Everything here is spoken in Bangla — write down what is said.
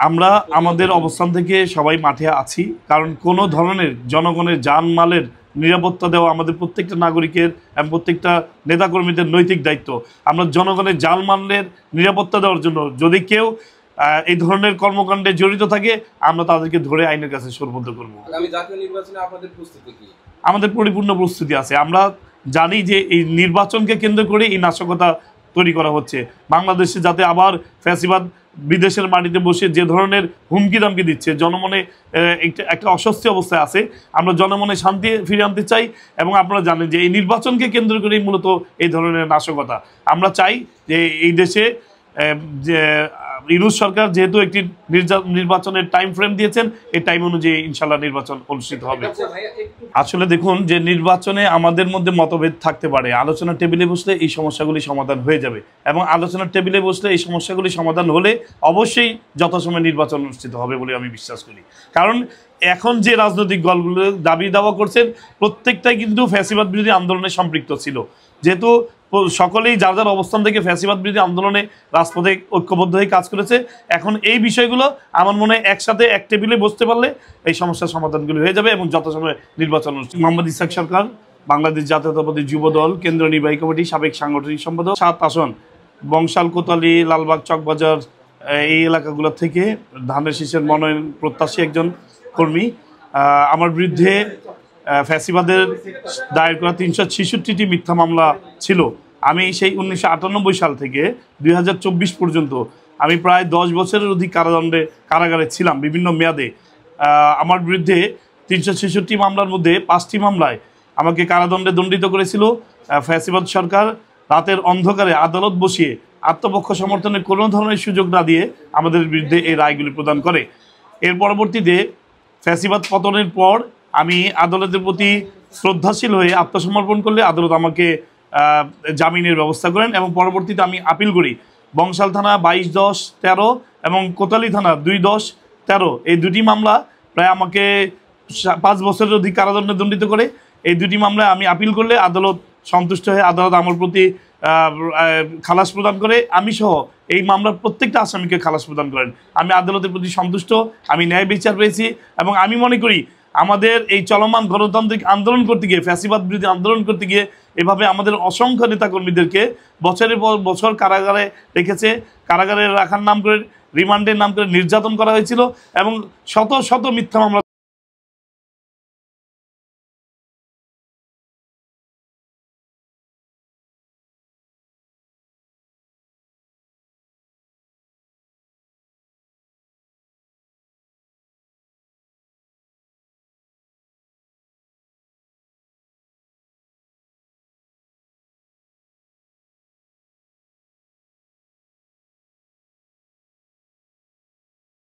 আমরা আমাদের অবস্থান থেকে সবাই মাঠে আছি, কারণ কোনো ধরনের জনগণের জানমালের নিরাপত্তা দেওয়া আমাদের প্রত্যেকটা নাগরিকের এবং প্রত্যেকটা নেতাকর্মীদের নৈতিক দায়িত্ব। আমরা জনগণের জানমালের নিরাপত্তা দেওয়ার জন্য যদি কেউ এই ধরনের কর্মকাণ্ডে জড়িত থাকে আমরা তাদেরকে ধরে আইনের কাছে সোপর্দ করব। আগামী জাতীয় নির্বাচনে আপনাদের প্রস্তুতি কি? আমাদের পরিপূর্ণ প্রস্তুতি আছে। আমরা জানি যে এই নির্বাচনকে কেন্দ্র করে এই নাশকতা তৈরি করা হচ্ছে। বাংলাদেশে যাতে আবার ফ্যাসিবাদ বিদেশের মাটিতে বসে যে ধরনের হুমকি দামকি দিচ্ছে, জনমনে একটা অস্বস্তি অবস্থায় আছে। আমরা জনমনে শান্তি ফিরে আনতে চাই এবং আপনারা জানেন যে এই নির্বাচনকে কেন্দ্র করেই মূলত এই ধরনের নাশকতা। আমরা চাই যে এই দেশে যে ইউনূস সরকার যেহেতু একটি নির্বাচনের টাইম ফ্রেম দিয়েছেন, এই টাইম অনুযায়ী ইনশাল্লাহ নির্বাচন অনুষ্ঠিত হবে। আসলে দেখুন যে নির্বাচনে আমাদের মধ্যে মতভেদ থাকতে পারে, আলোচনার টেবিলে বসলে এই সমস্যাগুলি সমাধান হয়ে যাবে এবং আলোচনার টেবিলে বসলে এই সমস্যাগুলি সমাধান হলে অবশ্যই যথাসময়ে নির্বাচন অনুষ্ঠিত হবে বলে আমি বিশ্বাস করি। কারণ এখন যে রাজনৈতিক দলগুলো দাবি দাওয়া করছেন প্রত্যেকটাই কিন্তু ফ্যাসিবাদ বিরোধী আন্দোলনে সম্পৃক্ত ছিল। যেহেতু সকলেই যার যার অবস্থান থেকে ফ্যাসিবাদ বিরোধী আন্দোলনে রাজপথে ঐক্যবদ্ধ হয়ে কাজ করেছে, এখন এই বিষয়গুলো আমার মনে হয় একসাথে এক টেবিলে বসতে পারলে এই সমস্যার সমাধানগুলি হয়ে যাবে এবং যথাসময়ে নির্বাচন অনুষ্ঠিত। মোহাম্মদ ইসহাক সরকার, বাংলাদেশ জাতীয়তাবাদী যুব দল, কেন্দ্রীয় নির্বাহী কমিটি, সাবেক সাংগঠনিক সম্পাদক। 7 আসন বংশাল, কোতোয়ালি, লালবাগ, চকবাজার এই এলাকাগুলো থেকে ধানের শীষের মনোনয়ন প্রত্যাশী একজন কর্মী। আমার বিরুদ্ধে ফ্যাসিবাদের দায়ের করা 366টি মিথ্যা মামলা ছিল। আমি সেই 1998 সাল থেকে 2024 পর্যন্ত আমি প্রায় 10 বছরের অধিক কারাগারে ছিলাম বিভিন্ন মেয়াদে। আমার বিরুদ্ধে 366 মামলার মধ্যে 5টি মামলায় আমাকে কারাদণ্ডে দণ্ডিত করেছিল ফ্যাসিবাদ সরকার। রাতের অন্ধকারে আদালত বসিয়ে আত্মপক্ষ সমর্থনের কোনো ধরনের সুযোগ না দিয়ে আমাদের বিরুদ্ধে এই রায়গুলি প্রদান করে। এর পরবর্তীতে ফ্যাসিবাদ পতনের পর আমি আদালতের প্রতি শ্রদ্ধাশীল হয়ে আত্মসমর্পণ করলে আদালত আমাকে জামিনের ব্যবস্থা করেন এবং পরবর্তীতে আমি আপিল করি। বংশাল থানা 22-10-13 এবং কোতোয়ালি থানা 2-10-13 এই দুটি মামলা প্রায় আমাকে 5 বছরের অধিক কারাদণ্ডে দণ্ডিত করে। এই দুটি মামলায় আমি আপিল করলে আদালত সন্তুষ্ট হয়ে আদালত আমার প্রতি খালাস প্রদান করে। আমি সহ এই মামলার প্রত্যেকটা আসামিকে খালাস প্রদান করেন। আমি আদালতের প্রতি সন্তুষ্ট, আমি ন্যায় বিচার পেয়েছি এবং আমি মনে করি আমাদের এই চলমান গণতান্ত্রিক আন্দোলন করতে গিয়ে, ফ্যাসিবাদ বিরোধী আন্দোলন করতে গিয়ে এভাবে আমাদের অসংখ্য নেতাকর্মীদেরকে বছরের পর বছর কারাগারে রেখেছে। কারাগারে রাখার নাম করে, রিমান্ডের নাম করে নির্যাতন করা হয়েছিল এবং শত শত মিথ্যা মামলা